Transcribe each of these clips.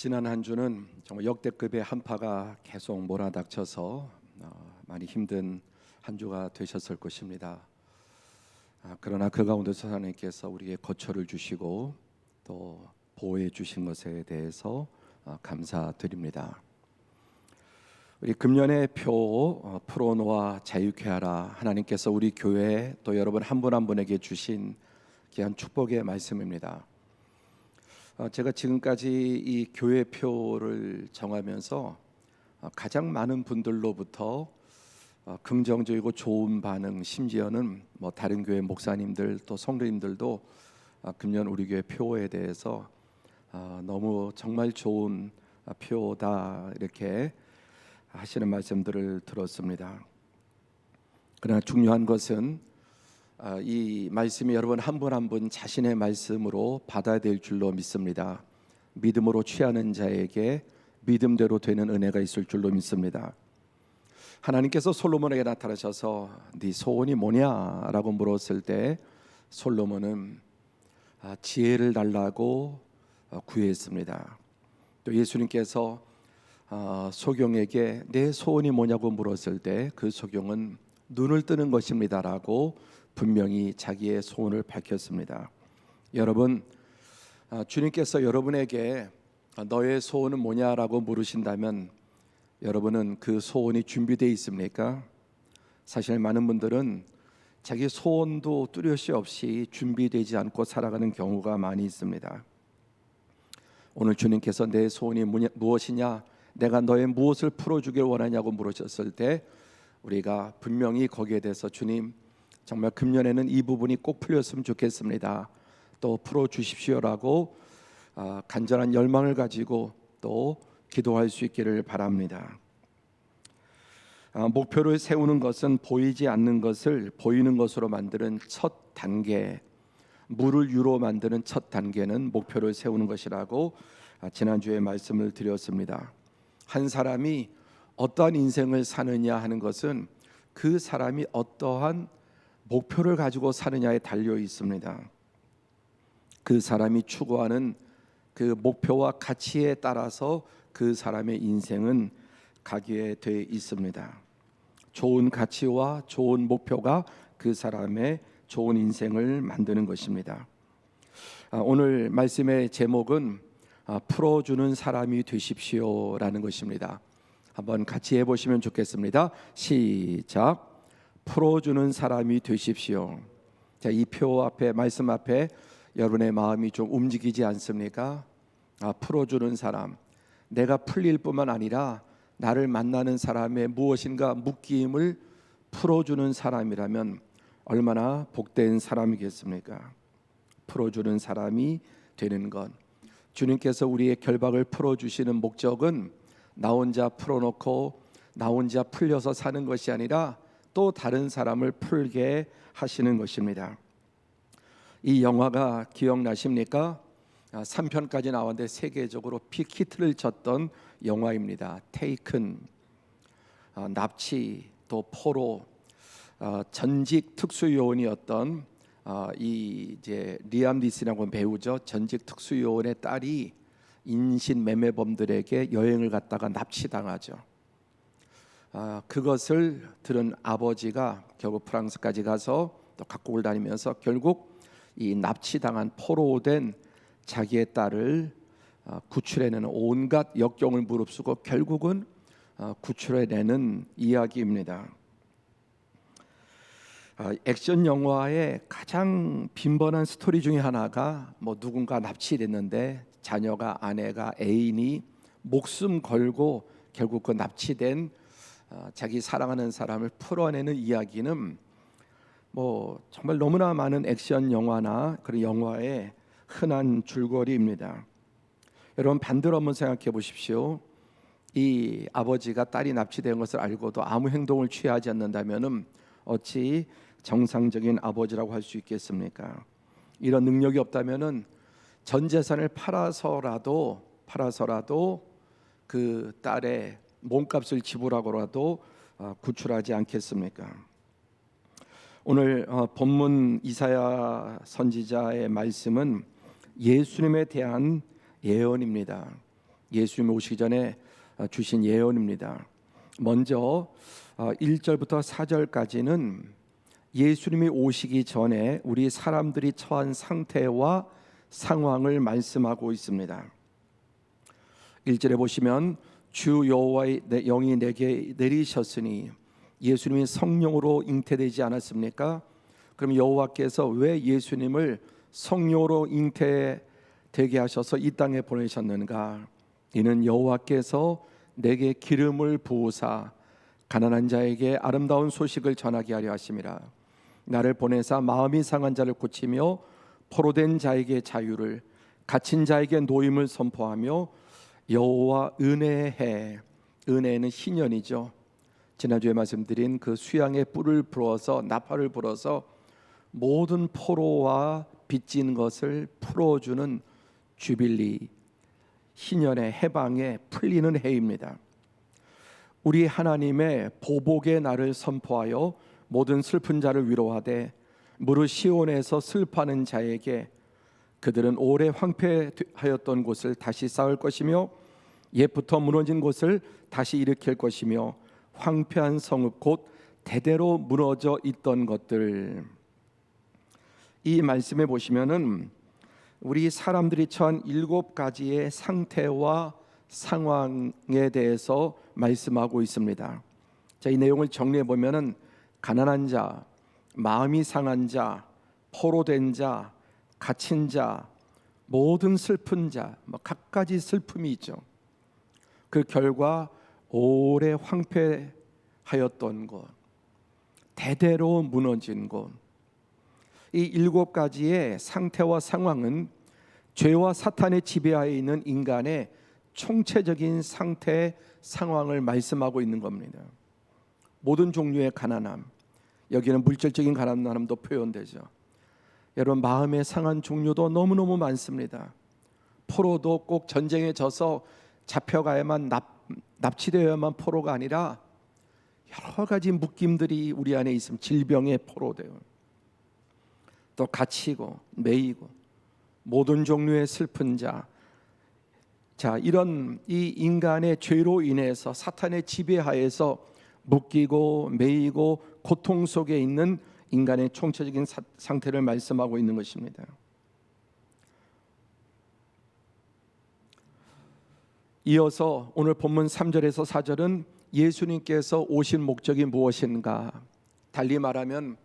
지난 한 주는 정말 역대급의 한파가 계속 몰아닥쳐서 많이 힘든 한 주가 되셨을 것입니다. 그러나 그 가운데서 하나님께서 우리에게 거처를 주시고 또 보호해 주신 것에 대해서 감사드립니다. 우리 금년의 표 풀어놓아 자유케 하라, 하나님께서 우리 교회 또 여러분 한 분 한 분에게 주신 귀한 축복의 말씀입니다. 제가 지금까지 이 교회표를 정하면서 가장 많은 분들로부터 긍정적이고 좋은 반응, 심지어는 다른 교회 목사님들 또 성도님들도 금년 우리 교회 표에 대해서 너무 정말 좋은 표다 이렇게 하시는 말씀들을 들었습니다. 그러나 중요한 것은 이 말씀이 여러분 한 분 한 분 자신의 말씀으로 받아야 될 줄로 믿습니다. 믿음으로 취하는 자에게 믿음대로 되는 은혜가 있을 줄로 믿습니다. 하나님께서 솔로몬에게 나타나셔서 네 소원이 뭐냐라고 물었을 때 솔로몬은 지혜를 달라고 구했습니다. 또 예수님께서 소경에게 내 소원이 뭐냐고 물었을 때 그 소경은 눈을 뜨는 것입니다라고 분명히 자기의 소원을 밝혔습니다. 여러분, 주님께서 여러분에게 너의 소원은 뭐냐라고 물으신다면 여러분은 그 소원이 준비되어 있습니까? 사실 많은 분들은 자기 소원도 뚜렷이 없이 준비되지 않고 살아가는 경우가 많이 있습니다. 오늘 주님께서 내 소원이 무엇이냐, 내가 너의 무엇을 풀어주길 원하냐고 물으셨을 때 우리가 분명히 거기에 대해서 주님 정말 금년에는 이 부분이 꼭 풀렸으면 좋겠습니다, 또 풀어주십시오라고 간절한 열망을 가지고 또 기도할 수 있기를 바랍니다. 목표를 세우는 것은 보이지 않는 것을 보이는 것으로 만드는 첫 단계, 물을 유로 만드는 첫 단계는 목표를 세우는 것이라고 지난주에 말씀을 드렸습니다. 한 사람이 어떠한 인생을 사느냐 하는 것은 그 사람이 어떠한 목표를 가지고 사느냐에 달려 있습니다. 그 사람이 추구하는 그 목표와 가치에 따라서 그 사람의 인생은 가게 돼 있습니다. 좋은 가치와 좋은 목표가 그 사람의 좋은 인생을 만드는 것입니다. 오늘 말씀의 제목은 풀어주는 사람이 되십시오라는 것입니다. 한번 같이 해보시면 좋겠습니다. 시작. 풀어주는 사람이 되십시오. 자, 이 표 앞에, 말씀 앞에 여러분의 마음이 좀 움직이지 않습니까? 풀어주는 사람, 내가 풀릴 뿐만 아니라 나를 만나는 사람의 무엇인가 묶임을 풀어주는 사람이라면 얼마나 복된 사람이겠습니까? 풀어주는 사람이 되는 것, 주님께서 우리의 결박을 풀어주시는 목적은 나 혼자 풀어놓고 나 혼자 풀려서 사는 것이 아니라 또 다른 사람을 풀게 하시는 것입니다. 이 영화가 기억나십니까? 3편까지 나왔는데 세계적으로 빅히트를 쳤던 영화입니다. 테이큰, 납치, 또 포로, 전직 특수요원이었던 이 이제 리암 니슨이라고 배우죠. 전직 특수요원의 딸이 인신 매매범들에게 여행을 갔다가 납치당하죠. 그것을 들은 아버지가 결국 프랑스까지 가서 또 각국을 다니면서 결국 이 납치당한 포로된 자기의 딸을 구출해내는 온갖 역경을 무릅쓰고 결국은 구출해내는 이야기입니다. 액션 영화의 가장 빈번한 스토리 중에 하나가 누군가 납치됐는데 자녀가, 아내가, 애인이 목숨 걸고 결국 그 납치된 자기 사랑하는 사람을 풀어내는 이야기는 정말 너무나 많은 액션 영화나 그런 영화의 흔한 줄거리입니다. 여러분 반대로 한번 생각해 보십시오. 이 아버지가 딸이 납치된 것을 알고도 아무 행동을 취하지 않는다면은 어찌 정상적인 아버지라고 할 수 있겠습니까? 이런 능력이 없다면은 전 재산을 팔아서라도 그 딸의 몸값을 지불하고라도 구출하지 않겠습니까? 오늘 본문 이사야 선지자의 말씀은 예수님에 대한 예언입니다. 예수님 오시기 전에 주신 예언입니다. 먼저 1절부터 4절까지는 예수님이 오시기 전에 우리 사람들이 처한 상태와 상황을 말씀하고 있습니다. 1절에 보시면 주 여호와의 영이 내게 내리셨으니, 예수님이 성령으로 잉태되지 않았습니까? 그럼 여호와께서 왜 예수님을 성령으로 잉태되게 하셔서 이 땅에 보내셨는가? 이는 여호와께서 내게 기름을 부으사 가난한 자에게 아름다운 소식을 전하게 하려 하심이라. 나를 보내사 마음이 상한 자를 고치며 포로된 자에게 자유를, 갇힌 자에게 노임을 선포하며 여호와 은혜의 해, 은혜는 희년이죠. 지난주에 말씀드린 그 수양의 뿔을 불어서, 나팔을 불어서 모든 포로와 빚진 것을 풀어주는 주빌리, 희년의 해방에 풀리는 해입니다. 우리 하나님의 보복의 날을 선포하여 모든 슬픈 자를 위로하되, 무릇 시온에서 슬퍼하는 자에게 그들은 오래 황폐하였던 곳을 다시 쌓을 것이며 옛부터 무너진 곳을 다시 일으킬 것이며 황폐한 성읍 곧 대대로 무너져 있던 것들. 이 말씀에 보시면은 우리 사람들이 처한 7가지의 상태와 상황에 대해서 말씀하고 있습니다. 자, 이 내용을 정리해 보면은 가난한 자, 마음이 상한 자, 포로된 자, 갇힌 자, 모든 슬픈 자, 각가지 슬픔이 있죠. 그 결과 오래 황폐하였던 곳, 대대로 무너진 곳. 이 7가지의 상태와 상황은 죄와 사탄의 지배하에 있는 인간의 총체적인 상태, 상황을 말씀하고 있는 겁니다. 모든 종류의 가난함, 여기는 물질적인 가난함도 표현되죠. 여러분, 마음의 상한 종류도 너무너무 많습니다. 포로도 꼭 전쟁에 져서 잡혀가야만, 납치되어야만 포로가 아니라 여러 가지 묶임들이 우리 안에 있으면 질병의 포로돼요. 또 갇히고 매이고 모든 종류의 슬픈 자, 이런 이 인간의 죄로 인해서 사탄의 지배하에서 묶이고 매이고 고통 속에 있는 인간의 총체적인 상태를 말씀하고 있는 것입니다. 이어서 오늘 본문 3절에서 4절은 예수님께서 오신 목적이 무엇인가? 달리 말하면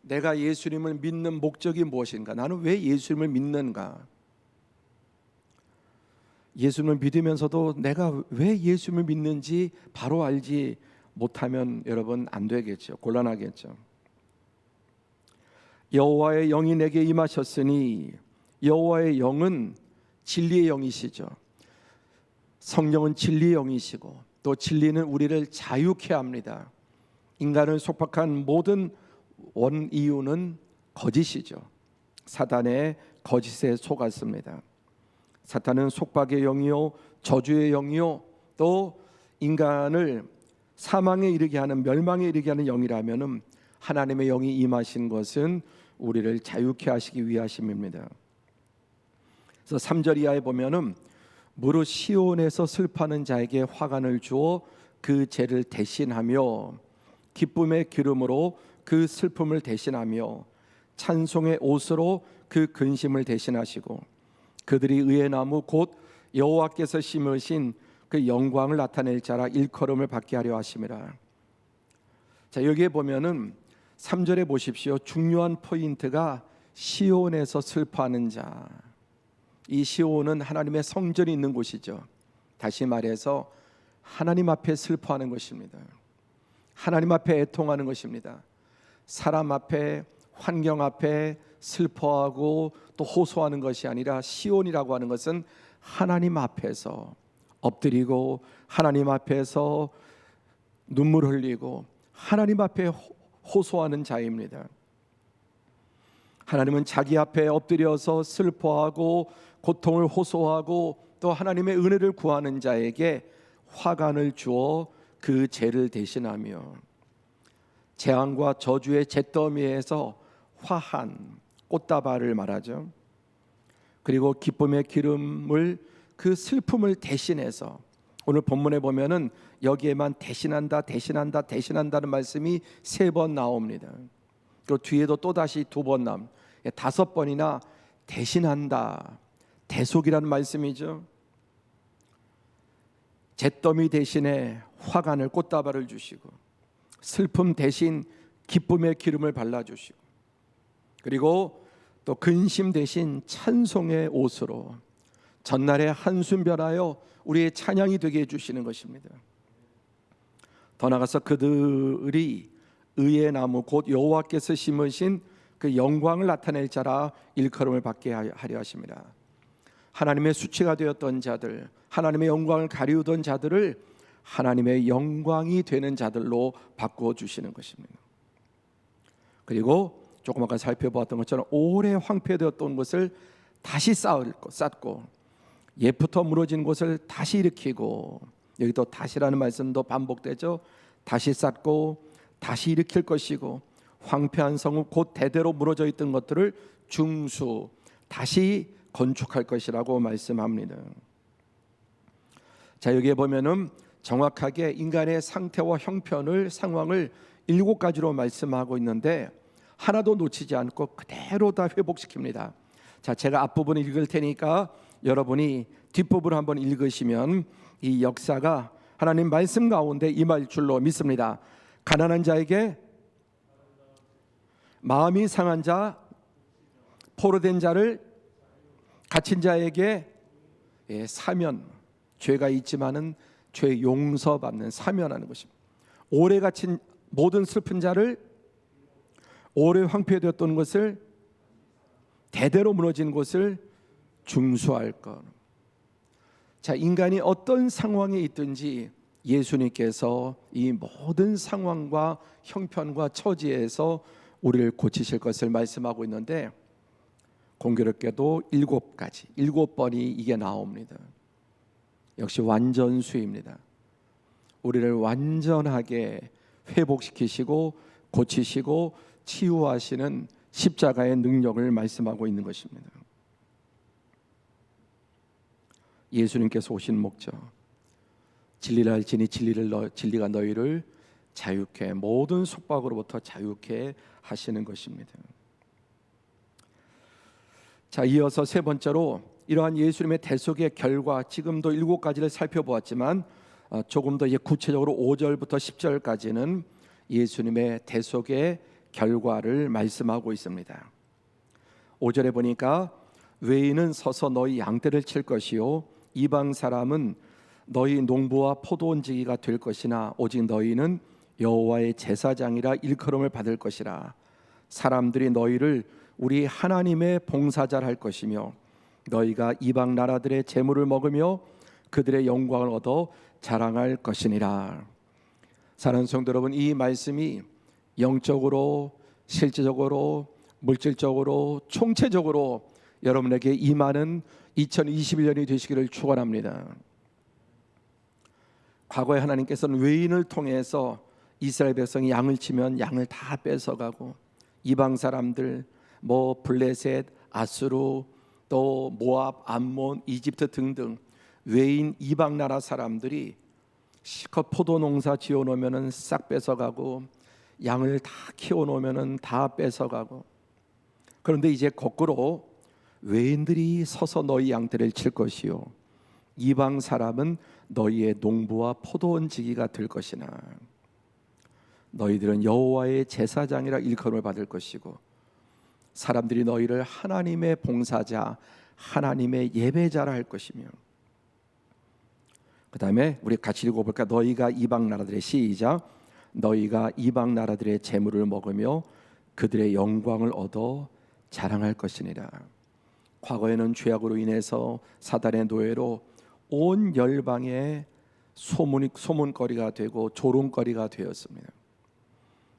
내가 예수님을 믿는 목적이 무엇인가? 나는 왜 예수님을 믿는가? 예수님을 믿으면서도 내가 왜 예수님을 믿는지 바로 알지 못하면 여러분 안 되겠죠. 곤란하겠죠. 여호와의 영이 내게 임하셨으니, 여호와의 영은 진리의 영이시죠. 성령은 진리의 영이시고 또 진리는 우리를 자유케 합니다. 인간을 속박한 모든 원 이유는 거짓이죠. 사단의 거짓에 속았습니다. 사탄은 속박의 영이요, 저주의 영이요, 또 인간을 사망에 이르게 하는, 멸망에 이르게 하는 영이라면은 하나님의 영이 임하신 것은 우리를 자유케 하시기 위하심입니다. 그래서 3절 이하에 보면은 무릇 시온에서 슬퍼하는 자에게 화관을 주어 그 죄를 대신하며 기쁨의 기름으로 그 슬픔을 대신하며 찬송의 옷으로 그 근심을 대신하시고 그들이 의의 나무 곧 여호와께서 심으신 그 영광을 나타낼 자라 일컬음을 받게 하려 하심이라. 자, 여기에 보면은 3절에 보십시오. 중요한 포인트가 시온에서 슬퍼하는 자. 이 시온은 하나님의 성전이 있는 곳이죠. 다시 말해서 하나님 앞에 슬퍼하는 것입니다. 하나님 앞에 애통하는 것입니다. 사람 앞에, 환경 앞에 슬퍼하고 또 호소하는 것이 아니라 시온이라고 하는 것은 하나님 앞에서 엎드리고 하나님 앞에서 눈물 흘리고 하나님 앞에 호소하는 자입니다. 하나님은 자기 앞에 엎드려서 슬퍼하고 고통을 호소하고 또 하나님의 은혜를 구하는 자에게 화관을 주어 그 죄를 대신하며 재앙과 저주의 잿더미에서 화한 꽃다발을 말하죠. 그리고 기쁨의 기름을 그 슬픔을 대신해서 오늘 본문에 보면은 여기에만 대신한다, 대신한다, 대신한다는 말씀이 3번 나옵니다. 그리고 뒤에도 또 다시 2번 나옵니다. 5번이나 대신한다, 대속이라는 말씀이죠. 잿더미 대신에 화관을 꽃다발을 주시고 슬픔 대신 기쁨의 기름을 발라주시고 그리고 또 근심 대신 찬송의 옷으로 전날의 한숨 변하여 우리의 찬양이 되게 해주시는 것입니다. 더 나아가서 그들이 의의 나무 곧 여호와께서 심으신 그 영광을 나타낼 자라 일컬음을 받게 하려 하십니다. 하나님의 수치가 되었던 자들, 하나님의 영광을 가리우던 자들을 하나님의 영광이 되는 자들로 바꾸어 주시는 것입니다. 그리고 조금 아까 살펴보았던 것처럼 오래 황폐되었던 것을 다시 쌓고 옛부터 무너진 곳을 다시 일으키고, 여기 또 다시라는 말씀도 반복되죠. 다시 쌓고 다시 일으킬 것이고, 황폐한 성읍 곧 대대로 무너져 있던 것들을 중수 다시 건축할 것이라고 말씀합니다. 자, 여기에 보면은 정확하게 인간의 상태와 형편을, 상황을 7가지로 말씀하고 있는데 하나도 놓치지 않고 그대로 다 회복시킵니다. 자, 제가 앞부분 읽을 테니까 여러분이 뒷부분 한번 읽으시면 이 역사가 하나님 말씀 가운데 임할 줄로 믿습니다. 가난한 자에게, 마음이 상한 자, 포로된 자를, 갇힌 자에게 사면, 죄가 있지만은 죄 용서받는 사면하는 것입니다. 오래 갇힌 모든 슬픈 자를, 오래 황폐되었던 것을, 대대로 무너진 곳을 중수할 것. 자, 인간이 어떤 상황에 있든지 예수님께서 이 모든 상황과 형편과 처지에서 우리를 고치실 것을 말씀하고 있는데, 공교롭게도 7가지, 7번이 이게 나옵니다. 역시 완전수입니다. 우리를 완전하게 회복시키시고 고치시고 치유하시는 십자가의 능력을 말씀하고 있는 것입니다. 예수님께서 오신 목적, 진리를 알지니 진리가 너희를 자유케, 모든 속박으로부터 자유케 하시는 것입니다. 자, 이어서 3번째로 이러한 예수님의 대속의 결과, 지금도 7가지를 살펴보았지만 조금 더 구체적으로 5절부터 10절까지는 예수님의 대속의 결과를 말씀하고 있습니다. 5절에 보니까 외인은 서서 너희 양떼를 칠 것이요 이방 사람은 너희 농부와 포도원지기가 될 것이나 오직 너희는 여호와의 제사장이라 일컬음을 받을 것이라. 사람들이 너희를 우리 하나님의 봉사자라 할 것이며 너희가 이방 나라들의 재물을 먹으며 그들의 영광을 얻어 자랑할 것이니라. 사랑하는 성도 여러분, 이 말씀이 영적으로, 실제적으로, 물질적으로, 총체적으로 여러분에게 임하는 2021년이 되시기를 축원합니다. 과거에 하나님께서는 외인을 통해서 이스라엘 백성이 양을 치면 양을 다 뺏어가고, 이방 사람들 블레셋, 아수르, 또 모압, 암몬, 이집트 등등 외인 이방 나라 사람들이 실컷 포도 농사 지어 놓으면은 싹 뺏어가고, 양을 다 키워 놓으면은 다 뺏어가고. 그런데 이제 거꾸로 외인들이 서서 너희 양떼를 칠 것이요 이방 사람은 너희의 농부와 포도원지기가 될 것이나 너희들은 여호와의 제사장이라 일컬음을 받을 것이고 사람들이 너희를 하나님의 봉사자, 하나님의 예배자라 할 것이며. 그 다음에 우리 같이 읽어볼까? 너희가 이방 나라들의, 시작, 너희가 이방 나라들의 재물을 먹으며 그들의 영광을 얻어 자랑할 것이니라. 과거에는 죄악으로 인해서 사단의 노예로 온 열방의 소문거리가 되고 조롱거리가 되었습니다.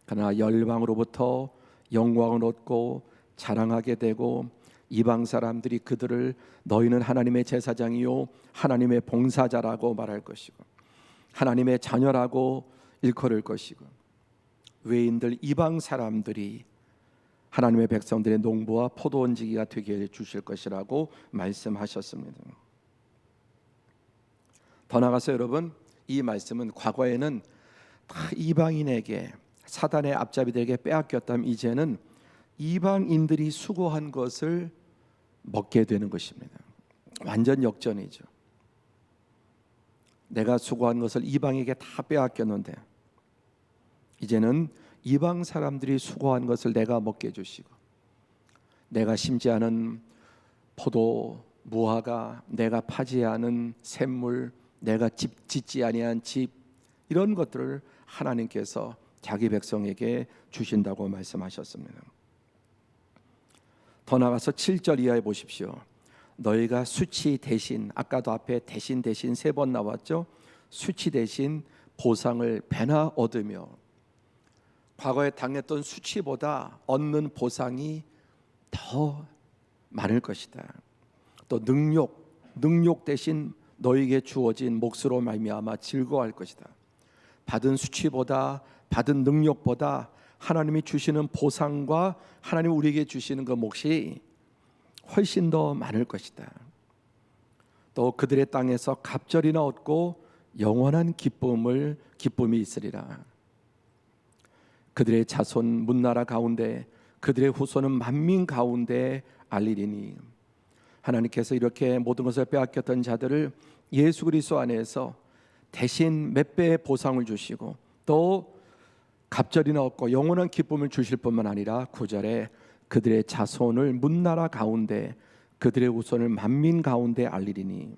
그러나 열방으로부터 영광을 얻고 자랑하게 되고 이방 사람들이 그들을 너희는 하나님의 제사장이요 하나님의 봉사자라고 말할 것이고 하나님의 자녀라고 일컬을 것이고 외인들, 이방 사람들이 하나님의 백성들의 농부와 포도원지기가 되게 해 주실 것이라고 말씀하셨습니다. 더 나아가서 여러분, 이 말씀은 과거에는 다 이방인에게, 사단의 앞잡이들에게 빼앗겼다면 이제는 이방인들이 수고한 것을 먹게 되는 것입니다. 완전 역전이죠. 내가 수고한 것을 이방에게 다 빼앗겼는데 이제는 이방 사람들이 수고한 것을 내가 먹게 해주시고, 내가 심지 않은 포도, 무화과, 내가 파지 않은 샘물, 내가 집 짓지 아니한 집, 이런 것들을 하나님께서 자기 백성에게 주신다고 말씀하셨습니다. 더 나아가서 7절 이하에 보십시오. 너희가 수치 대신, 아까도 앞에 대신 3번 나왔죠. 수치 대신 보상을 배나 얻으며, 과거에 당했던 수치보다 얻는 보상이 더 많을 것이다. 또 능욕 대신 너에게 주어진 몫으로 말미암아 즐거워할 것이다. 받은 수치보다, 받은 능력보다 하나님이 주시는 보상과 하나님 우리에게 주시는 그 몫이 훨씬 더 많을 것이다. 또 그들의 땅에서 갑절이나 얻고 영원한 기쁨이 있으리라. 그들의 자손 문나라 가운데, 그들의 후손은 만민 가운데 알리리니. 하나님께서 이렇게 모든 것을 빼앗겼던 자들을 예수 그리스도 안에서 대신 몇 배의 보상을 주시고, 또 갑절이나 얻고 영원한 기쁨을 주실 뿐만 아니라 9절에 그들의 자손을 문나라 가운데, 그들의 후손을 만민 가운데 알리리니.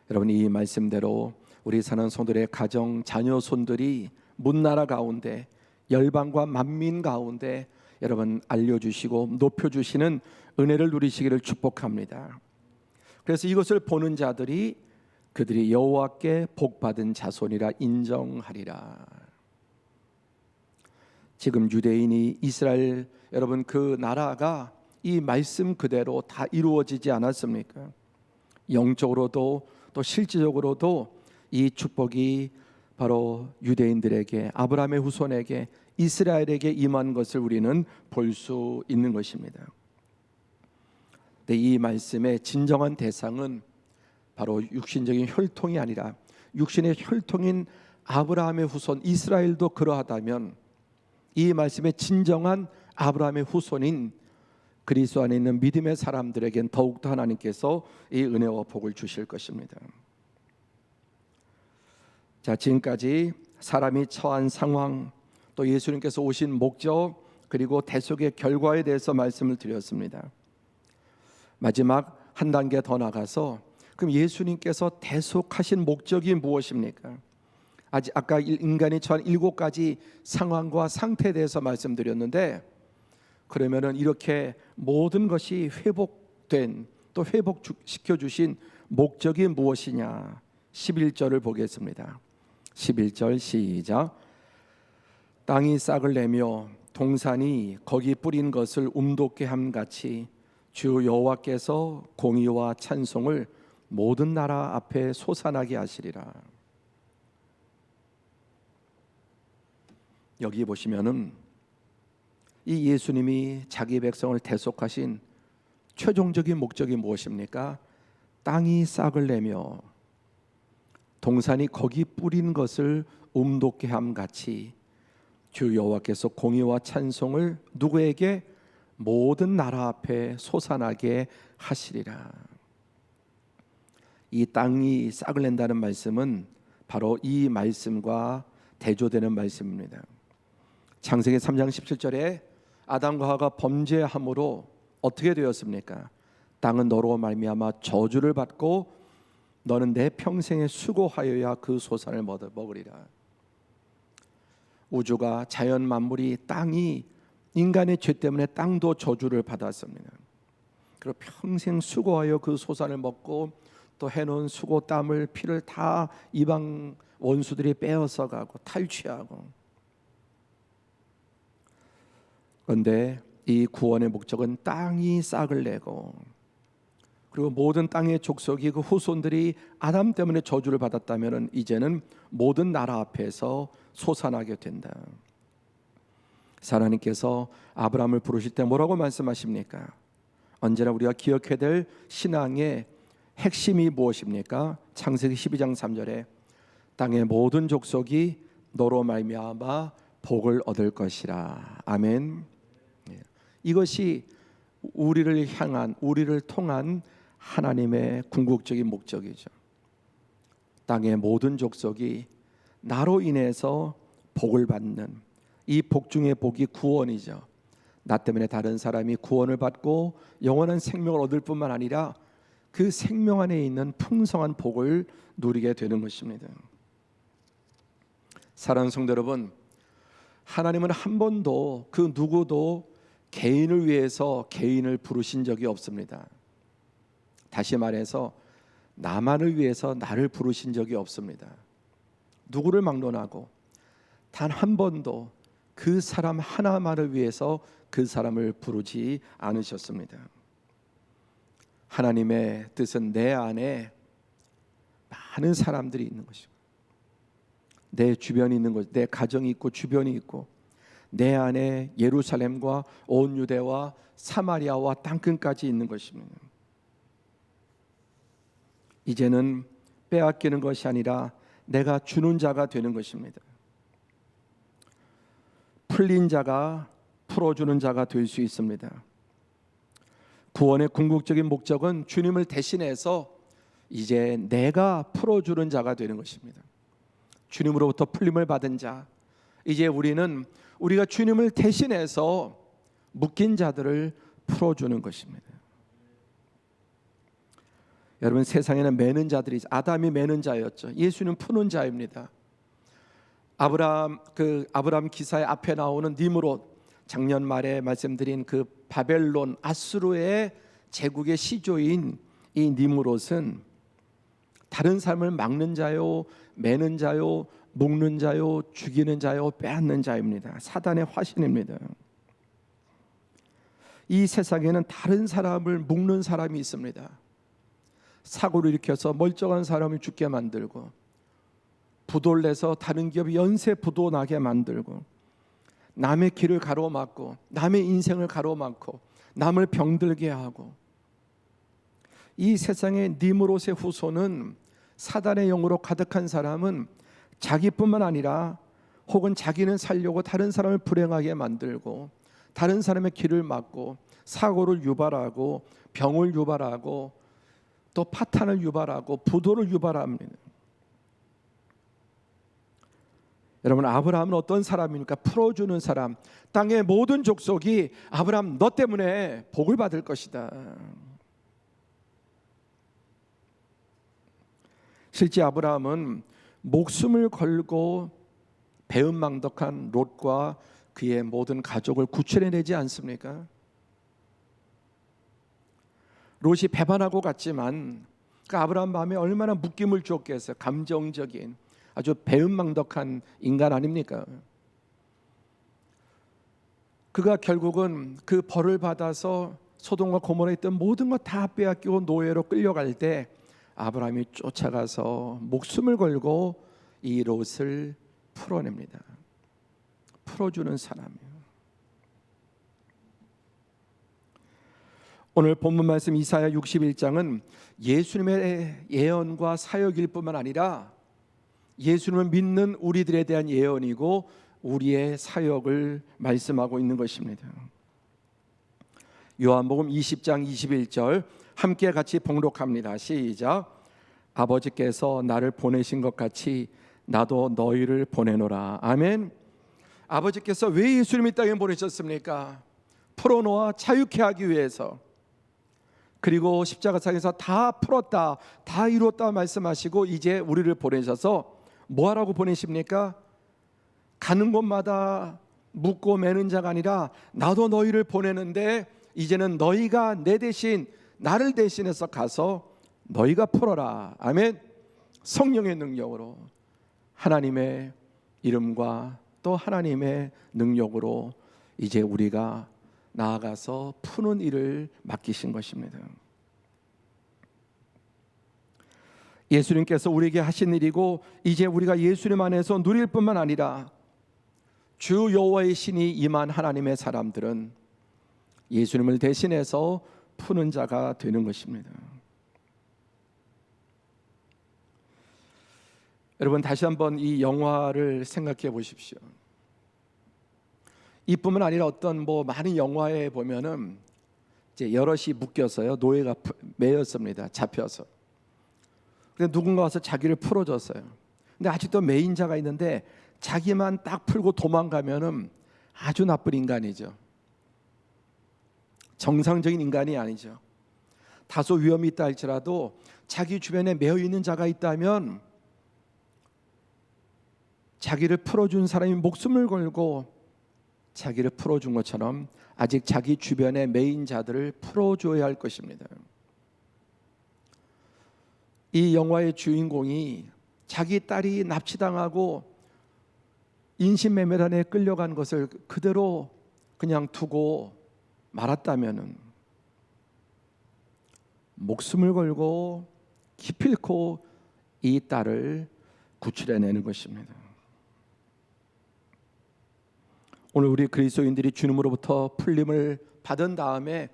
여러분, 이 말씀대로 우리 사는 성도들의 가정, 자녀, 손들이 문나라 가운데, 열방과 만민 가운데 여러분 알려주시고 높여주시는 은혜를 누리시기를 축복합니다. 그래서 이것을 보는 자들이 그들이 여호와께 복받은 자손이라 인정하리라. 지금 유대인이, 이스라엘, 여러분 그 나라가 이 말씀 그대로 다 이루어지지 않았습니까? 영적으로도 또 실질적으로도 이 축복이 바로 유대인들에게, 아브라함의 후손에게, 이스라엘에게 임한 것을 우리는 볼 수 있는 것입니다. 근데 이 말씀의 진정한 대상은 바로 육신적인 혈통이 아니라 육신의 혈통인 아브라함의 후손 이스라엘도 그러하다면, 이 말씀의 진정한 아브라함의 후손인 그리스도 안에 있는 믿음의 사람들에겐 더욱더 하나님께서 이 은혜와 복을 주실 것입니다. 자, 지금까지 사람이 처한 상황, 또 예수님께서 오신 목적, 그리고 대속의 결과에 대해서 말씀을 드렸습니다. 마지막 한 단계 더 나가서, 그럼 예수님께서 대속하신 목적이 무엇입니까? 아까 인간이 처한 7가지 상황과 상태에 대해서 말씀드렸는데, 그러면은 이렇게 모든 것이 회복된, 또 회복시켜 주신 목적이 무엇이냐? 11절을 보겠습니다. 11절 시작. 땅이 싹을 내며 동산이 거기 뿌린 것을 움돋게 함같이 주 여호와께서 공의와 찬송을 모든 나라 앞에 솟아나게 하시리라. 여기 보시면은 이 예수님이 자기 백성을 대속하신 최종적인 목적이 무엇입니까? 땅이 싹을 내며 동산이 거기 뿌린 것을 움돋게 함같이 주 여호와께서 공의와 찬송을 누구에게? 모든 나라 앞에 솟아나게 하시리라. 이 땅이 싹을 낸다는 말씀은 바로 이 말씀과 대조되는 말씀입니다. 창세기 3장 17절에 아담과 하와가 범죄함으로 어떻게 되었습니까? 땅은 너로 말미암아 저주를 받고 너는 내 평생에 수고하여야 그 소산을 먹으리라. 우주가, 자연 만물이, 땅이, 인간의 죄 때문에 땅도 저주를 받았습니다. 그리고 평생 수고하여 그 소산을 먹고 또 해놓은 수고, 땀을, 피를 다 이방 원수들이 빼앗아 가고 탈취하고. 그런데 이 구원의 목적은 땅이 싹을 내고, 그리고 모든 땅의 족속이, 그 후손들이 아담 때문에 저주를 받았다면 이제는 모든 나라 앞에서 솟아나게 된다. 하나님께서 아브라함을 부르실 때 뭐라고 말씀하십니까? 언제나 우리가 기억해야 될 신앙의 핵심이 무엇입니까? 창세기 12장 3절에 땅의 모든 족속이 너로 말미암아 복을 얻을 것이라. 아멘. 이것이 우리를 향한, 우리를 통한 하나님의 궁극적인 목적이죠. 땅의 모든 족속이 나로 인해서 복을 받는, 이 복 중의 복이 구원이죠. 나 때문에 다른 사람이 구원을 받고 영원한 생명을 얻을 뿐만 아니라 그 생명 안에 있는 풍성한 복을 누리게 되는 것입니다. 사랑하는 성도 여러분, 하나님은 한 번도 그 누구도 개인을 위해서 개인을 부르신 적이 없습니다. 다시 말해서 나만을 위해서 나를 부르신 적이 없습니다. 누구를 막론하고 단 한 번도 그 사람 하나만을 위해서 그 사람을 부르지 않으셨습니다. 하나님의 뜻은 내 안에 많은 사람들이 있는 것이고, 내 주변이 있는 것, 내 가정이 있고 주변이 있고, 내 안에 예루살렘과 온 유대와 사마리아와 땅끝까지 있는 것입니다. 이제는 빼앗기는 것이 아니라 내가 주는 자가 되는 것입니다. 풀린 자가 풀어주는 자가 될 수 있습니다. 구원의 궁극적인 목적은 주님을 대신해서 이제 내가 풀어주는 자가 되는 것입니다. 주님으로부터 풀림을 받은 자, 이제 우리가 주님을 대신해서 묶인 자들을 풀어주는 것입니다. 여러분, 세상에는 매는 자들이, 아담이 매는 자였죠. 예수는 푸는 자입니다. 아브라함 기사의 앞에 나오는 니므롯, 작년 말에 말씀드린 그 바벨론 아수르의 제국의 시조인 이 니므롯은 다른 사람을 막는 자요, 매는 자요, 묶는 자요, 죽이는 자요, 빼앗는 자입니다. 사단의 화신입니다. 이 세상에는 다른 사람을 묶는 사람이 있습니다. 사고를 일으켜서 멀쩡한 사람을 죽게 만들고, 부도를 내서 다른 기업이 연쇄 부도 나게 만들고, 남의 길을 가로막고, 남의 인생을 가로막고, 남을 병들게 하고, 이 세상의 니므롯의 후손은, 사단의 영으로 가득한 사람은 자기뿐만 아니라 혹은 자기는 살려고 다른 사람을 불행하게 만들고, 다른 사람의 길을 막고, 사고를 유발하고, 병을 유발하고, 또 파탄을 유발하고, 부도를 유발합니다. 여러분, 아브라함은 어떤 사람입니까? 풀어주는 사람. 땅의 모든 족속이 아브라함 너 때문에 복을 받을 것이다. 실제 아브라함은 목숨을 걸고 배은망덕한 롯과 그의 모든 가족을 구출해내지 않습니까? 롯이 배반하고 갔지만 그 아브라함 마음에 얼마나 묶임을 줬겠어요. 감정적인 아주 배은망덕한 인간 아닙니까? 그가 결국은 그 벌을 받아서 소돔과 고모라에 있던 모든 것 다 빼앗기고 노예로 끌려갈 때 아브라함이 쫓아가서 목숨을 걸고 이 롯을 풀어냅니다. 풀어주는 사람이에요. 오늘 본문 말씀 이사야 61장은 예수님의 예언과 사역일 뿐만 아니라 예수님을 믿는 우리들에 대한 예언이고 우리의 사역을 말씀하고 있는 것입니다. 요한복음 20장 21절 함께 같이 봉독합니다. 시작. 아버지께서 나를 보내신 것 같이 나도 너희를 보내노라. 아멘. 아버지께서 왜 예수님이 땅에 보내셨습니까? 풀어놓아 자유케 하기 위해서. 그리고 십자가상에서 다 풀었다, 다 이루었다 말씀하시고 이제 우리를 보내셔서 뭐하라고 보내십니까? 가는 곳마다 묻고 매는 자가 아니라 나도 너희를 보내는데 이제는 너희가 내 대신, 나를 대신해서 가서 너희가 풀어라. 아멘. 성령의 능력으로, 하나님의 이름과 또 하나님의 능력으로 이제 우리가 나아가서 푸는 일을 맡기신 것입니다. 예수님께서 우리에게 하신 일이고 이제 우리가 예수님 안에서 누릴 뿐만 아니라 주 여호와의 신이 임한 하나님의 사람들은 예수님을 대신해서 푸는 자가 되는 것입니다. 여러분 다시 한번 이 영화를 생각해 보십시오. 이뿐만 아니라 어떤 많은 영화에 보면은 이제 여럿이 묶여서요, 노예가 매였습니다. 잡혀서. 근데 누군가 와서 자기를 풀어줬어요. 근데 아직도 매인자가 있는데 자기만 딱 풀고 도망가면은 아주 나쁜 인간이죠. 정상적인 인간이 아니죠. 다소 위험이 있다 할지라도 자기 주변에 매여 있는 자가 있다면 자기를 풀어준 사람이 목숨을 걸고 자기를 풀어준 것처럼 아직 자기 주변에 매인 자들을 풀어줘야 할 것입니다. 이 영화의 주인공이 자기 딸이 납치당하고 인신매매단에 끌려간 것을 그대로 그냥 두고 말았다면 목숨을 걸고 기필코 이 딸을 구출해내는 것입니다. 오늘 우리 그리스도인들이 주님으로부터 풀림을 받은 다음에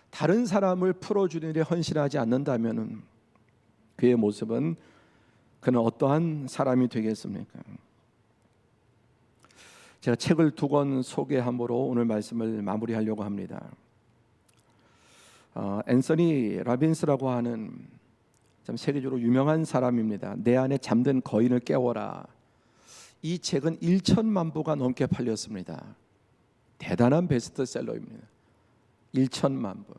다른 사람을 풀어주는 일에 헌신하지 않는다면 그의 모습은 그는 어떠한 사람이 되겠습니까? 제가 책을 2권 소개함으로 오늘 말씀을 마무리하려고 합니다. 앤서니 라빈스라고 하는 참 세계적으로 유명한 사람입니다. 내 안에 잠든 거인을 깨워라. 이 책은 1천만 부가 넘게 팔렸습니다. 대단한 베스트셀러입니다. 1천만 부.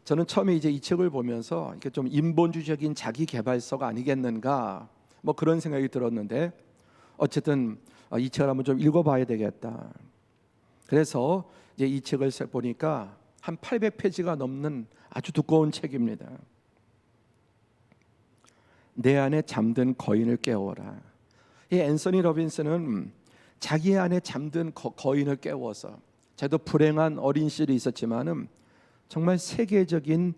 저는 처음에 이제 이 책을 보면서 이렇게 좀 인본주의적인 자기 개발서가 아니겠는가 그런 생각이 들었는데 어쨌든 이 책을 한번 좀 읽어봐야 되겠다. 그래서 이제 이 책을 보니까 한 800페이지가 넘는 아주 두꺼운 책입니다. 내 안에 잠든 거인을 깨워라. 이 앤서니 로빈스는 자기 안에 잠든 거인을 깨워서 자기도 불행한 어린 시절이 있었지만은 정말 세계적인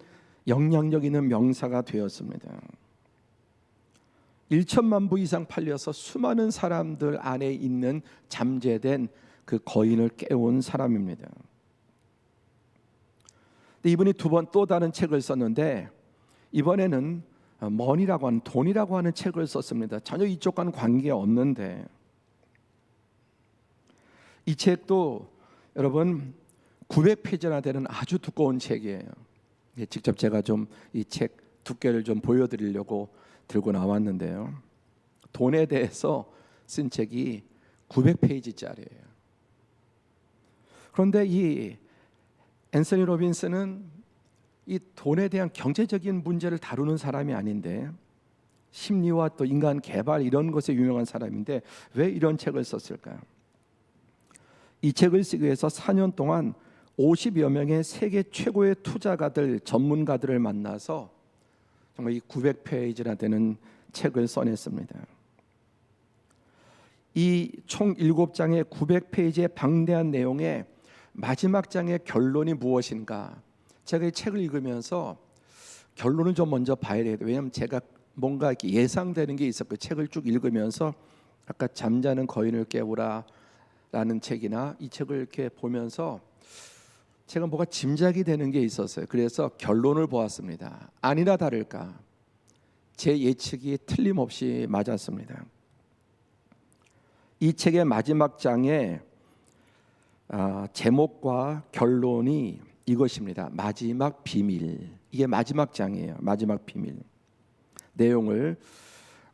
영향력 있는 명사가 되었습니다. 1천만 부 이상 팔려서 수많은 사람들 안에 있는 잠재된 그 거인을 깨운 사람입니다. 이분이 2번 또 다른 책을 썼는데 이번에는 머니라고 하는 돈이라고 하는 책을 썼습니다. 전혀 이쪽과는 관계없는데 이 책도 여러분 900페이지나 되는 아주 두꺼운 책이에요. 직접 제가 좀 이 책 두께를 좀 보여드리려고 들고 나왔는데요. 돈에 대해서 쓴 책이 900페이지짜리예요. 그런데 이 앤서니 로빈스는 이 돈에 대한 경제적인 문제를 다루는 사람이 아닌데 심리와 또 인간 개발 이런 것에 유명한 사람인데 왜 이런 책을 썼을까요? 이 책을 쓰기 위해서 4년 동안 50여 명의 세계 최고의 투자가들, 전문가들을 만나서 정말 이 900페이지나 되는 책을 써냈습니다. 이 총 7장의 900페이지의 방대한 내용의 마지막 장의 결론이 무엇인가? 제가 이 책을 읽으면서 결론을 좀 먼저 봐야 돼요. 왜냐하면 제가 뭔가 이렇게 예상되는 게 있었고 책을 쭉 읽으면서 아까 잠자는 거인을 깨우라 라는 책이나 이 책을 이렇게 보면서 제가 뭐가 짐작이 되는 게 있었어요. 그래서 결론을 보았습니다. 아니나 다를까 제 예측이 틀림없이 맞았습니다. 이 책의 마지막 장의 제목과 결론이 이것입니다. 마지막 비밀. 이게 마지막 장이에요. 마지막 비밀. 내용을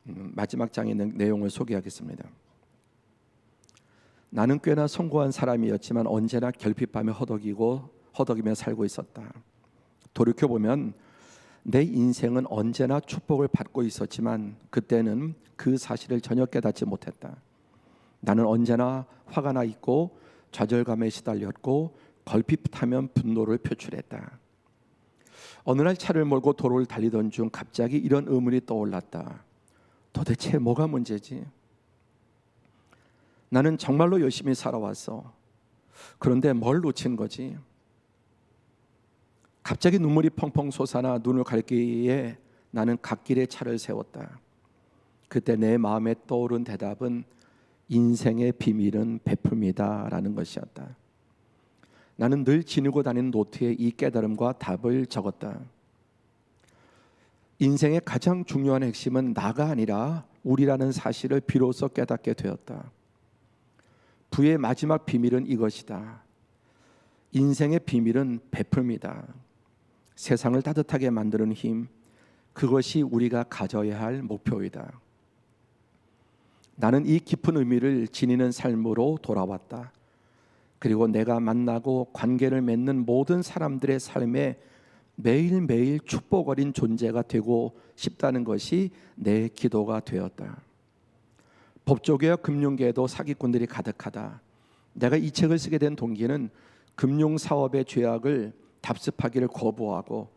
마지막 장에 있는 내용을 소개하겠습니다. 나는 꽤나 성공한 사람이었지만 언제나 결핍하며 허덕이며 살고 있었다. 돌이켜보면 내 인생은 언제나 축복을 받고 있었지만 그때는 그 사실을 전혀 깨닫지 못했다. 나는 언제나 화가 나 있고 좌절감에 시달렸고 걸핏하면 분노를 표출했다. 어느 날 차를 몰고 도로를 달리던 중 갑자기 이런 의문이 떠올랐다. 도대체 뭐가 문제지? 나는 정말로 열심히 살아왔어. 그런데 뭘 놓친 거지? 갑자기 눈물이 펑펑 솟아나 눈을 감기에 나는 갓길에 차를 세웠다. 그때 내 마음에 떠오른 대답은 인생의 비밀은 베품이다 라는 것이었다. 나는 늘 지니고 다니는 노트에 이 깨달음과 답을 적었다. 인생의 가장 중요한 핵심은 나가 아니라 우리라는 사실을 비로소 깨닫게 되었다. 부의 마지막 비밀은 이것이다. 인생의 비밀은 베풀미다. 세상을 따뜻하게 만드는 힘, 그것이 우리가 가져야 할 목표이다. 나는 이 깊은 의미를 지니는 삶으로 돌아왔다. 그리고 내가 만나고 관계를 맺는 모든 사람들의 삶에 매일매일 축복 어린 존재가 되고 싶다는 것이 내 기도가 되었다. 법조계와 금융계에도 사기꾼들이 가득하다. 내가 이 책을 쓰게 된 동기는 금융사업의 죄악을 답습하기를 거부하고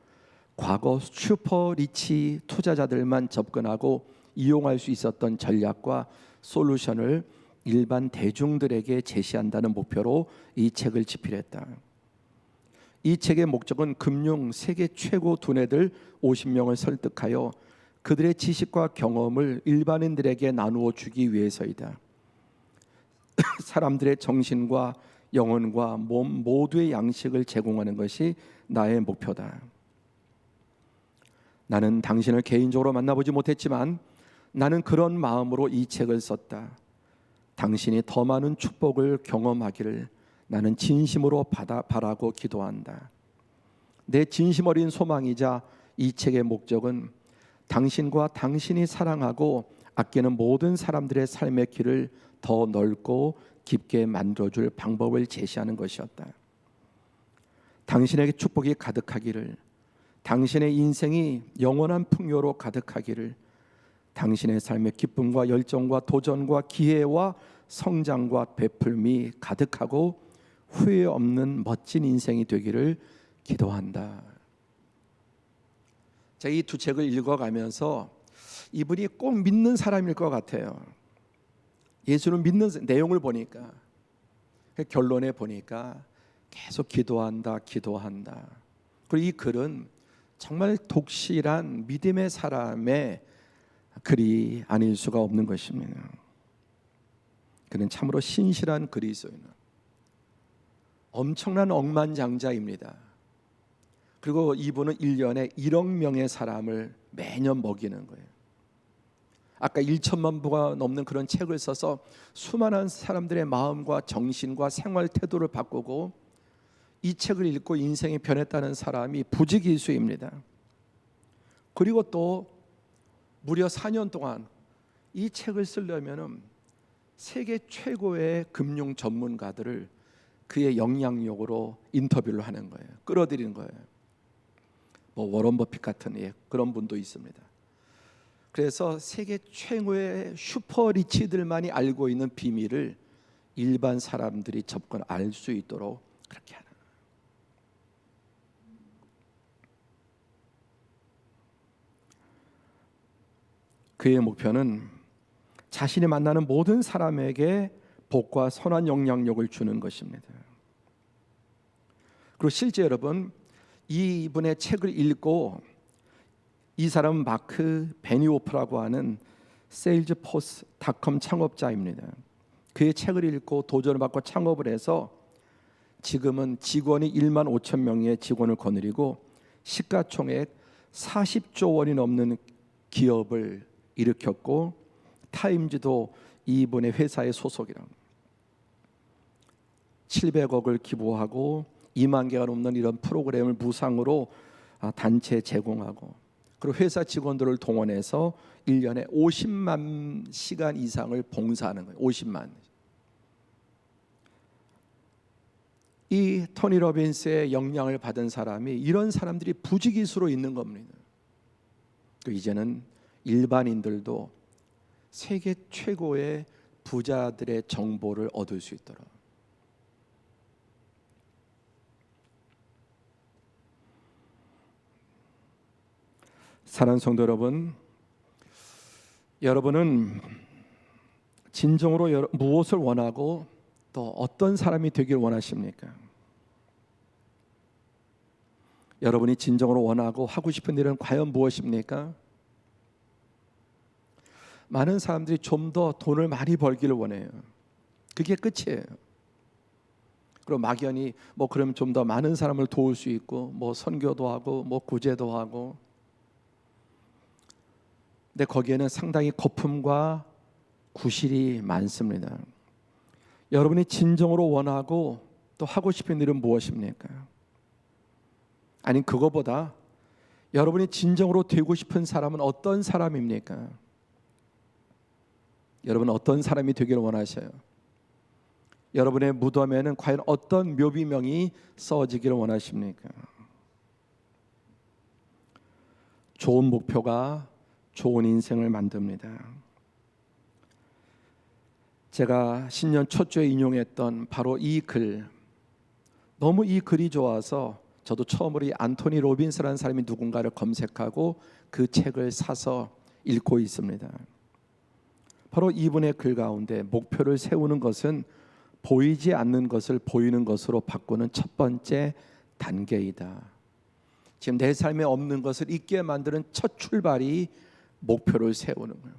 과거 슈퍼리치 투자자들만 접근하고 이용할 수 있었던 전략과 솔루션을 일반 대중들에게 제시한다는 목표로 이 책을 집필했다. 이 책의 목적은 금융 세계 최고 두뇌들 50명을 설득하여 그들의 지식과 경험을 일반인들에게 나누어 주기 위해서이다. 사람들의 정신과 영혼과 몸 모두의 양식을 제공하는 것이 나의 목표다. 나는 당신을 개인적으로 만나보지 못했지만 나는 그런 마음으로 이 책을 썼다. 당신이 더 많은 축복을 경험하기를 나는 진심으로 바라고 기도한다. 내 진심 어린 소망이자 이 책의 목적은 당신과 당신이 사랑하고 아끼는 모든 사람들의 삶의 길을 더 넓고 깊게 만들어줄 방법을 제시하는 것이었다. 당신에게 축복이 가득하기를, 당신의 인생이 영원한 풍요로 가득하기를, 당신의 삶의 기쁨과 열정과 도전과 기회와 성장과 베풀미 가득하고 후회 없는 멋진 인생이 되기를 기도한다. 제가 이 두 책을 읽어가면서 이분이 꼭 믿는 사람일 것 같아요. 예수를 믿는 내용을 보니까, 결론에 보니까 계속 기도한다. 그리고 이 글은 정말 독실한 믿음의 사람의 글이 아닐 수가 없는 것입니다. 그는 참으로 신실한 그리스도인, 엄청난 억만장자입니다. 그리고 이분은 1년에 1억 명의 사람을 매년 먹이는 거예요. 아까 1천만 부가 넘는 그런 책을 써서 수많은 사람들의 마음과 정신과 생활 태도를 바꾸고 이 책을 읽고 인생이 변했다는 사람이 부지기수입니다. 그리고 또 무려 4년 동안 이 책을 쓰려면 세계 최고의 금융 전문가들을 그의 영향력으로 인터뷰를 하는 거예요. 끌어들이는 거예요. 뭐 워런 버핏 같은 그런 분도 있습니다. 그래서 세계 최고의 슈퍼리치들만이 알고 있는 비밀을 일반 사람들이 접근 알 수 있도록 그렇게 하는 거예요. 그의 목표는 자신이 만나는 모든 사람에게 복과 선한 영향력을 주는 것입니다. 그리고 실제 여러분, 이분의 책을 읽고, 이 사람은 마크 베니오프라고 하는 세일즈포스닷컴 창업자입니다. 그의 책을 읽고 도전을 받고 창업을 해서 지금은 직원이 1만 5천 명의 직원을 거느리고 시가총액 40조 원이 넘는 기업을 일으켰고, 타임즈도 이분의 회사의 소속이랍니다. 700억을 기부하고 2만 개가 넘는 이런 프로그램을 무상으로 단체에 제공하고, 그리고 회사 직원들을 동원해서 1년에 50만 시간 이상을 봉사하는 거예요. 50만. 이 토니 로빈스의 영향을 받은 사람이, 이런 사람들이 부지기수로 있는 겁니다. 이제는 일반인들도 세계 최고의 부자들의 정보를 얻을 수 있도록. 사랑하는 성도 여러분, 여러분은 진정으로 무엇을 원하고 또 어떤 사람이 되길 원하십니까? 여러분이 진정으로 원하고 하고 싶은 일은 과연 무엇입니까? 많은 사람들이 좀 더 돈을 많이 벌기를 원해요. 그게 끝이에요. 그리고 막연히 그럼 좀 더 많은 사람을 도울 수 있고 선교도 하고 구제도 하고, 근데 거기에는 상당히 거품과 구실이 많습니다. 여러분이 진정으로 원하고 또 하고 싶은 일은 무엇입니까? 아니, 그거보다 여러분이 진정으로 되고 싶은 사람은 어떤 사람입니까? 여러분 어떤 사람이 되기를 원하셔요? 여러분의 무덤에는 과연 어떤 묘비명이 써지기를 원하십니까? 좋은 목표가 좋은 인생을 만듭니다. 제가 신년 첫 주에 인용했던 바로 이 글, 너무 이 글이 좋아서 저도 처음으로 이 안토니 로빈스라는 사람이 누군가를 검색하고 그 책을 사서 읽고 있습니다. 바로 이분의 글 가운데 목표를 세우는 것은 보이지 않는 것을 보이는 것으로 바꾸는 첫 번째 단계이다. 지금 내 삶에 없는 것을 있게 만드는 첫 출발이 목표를 세우는 거예요.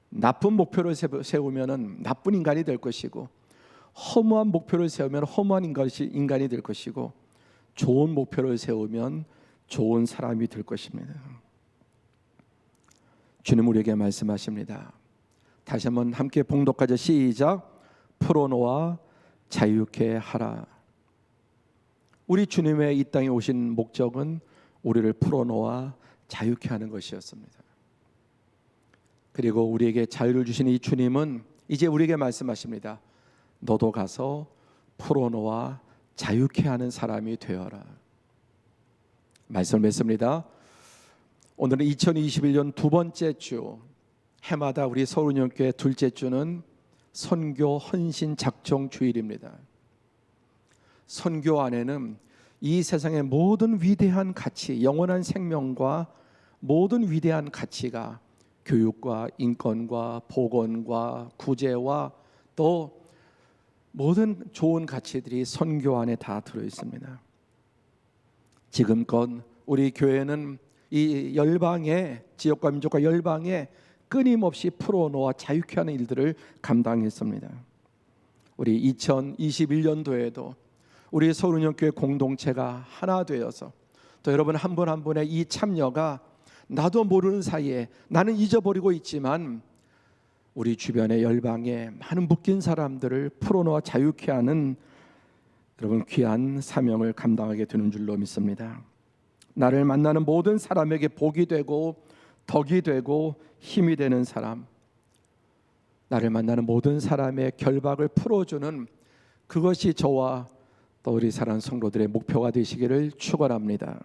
나쁜 목표를 세우면 나쁜 인간이 될 것이고, 허무한 목표를 세우면 허무한 인간이 될 것이고, 좋은 목표를 세우면 좋은 사람이 될 것입니다. 주님 우리에게 말씀하십니다. 다시 한번 함께 봉독하자. 시작. 풀어놓아 자유케 하라. 우리 주님의 이 땅에 오신 목적은 우리를 풀어놓아 자유케 하는 것이었습니다. 그리고 우리에게 자유를 주신 이 주님은 이제 우리에게 말씀하십니다. 너도 가서 풀어놓아 자유케 하는 사람이 되어라. 말씀을 맺습니다. 오늘은 2021년 두 번째 주, 해마다 우리 서울운영교회 둘째 주는 선교 헌신 작정 주일입니다. 선교 안에는 이 세상의 모든 위대한 가치, 영원한 생명과 모든 위대한 가치가 교육과 인권과 복원과 구제와 또 모든 좋은 가치들이 선교 안에 다 들어 있습니다. 지금껏 우리 교회는 이 열방의 지역과 민족과 열방에 끊임없이 풀어놓아 자유케 하는 일들을 감당했습니다. 우리 2021년도에도 우리 서울운영교회 공동체가 하나 되어서 또 여러분 한 분 한 분의 이 참여가 나도 모르는 사이에 나는 잊어버리고 있지만 우리 주변의 열방에 많은 묶인 사람들을 풀어놓아 자유케 하는 여러분 귀한 사명을 감당하게 되는 줄로 믿습니다. 나를 만나는 모든 사람에게 복이 되고 덕이 되고 힘이 되는 사람, 나를 만나는 모든 사람의 결박을 풀어주는 그것이 저와 또 우리 사랑하는 성도들의 목표가 되시기를 축원합니다.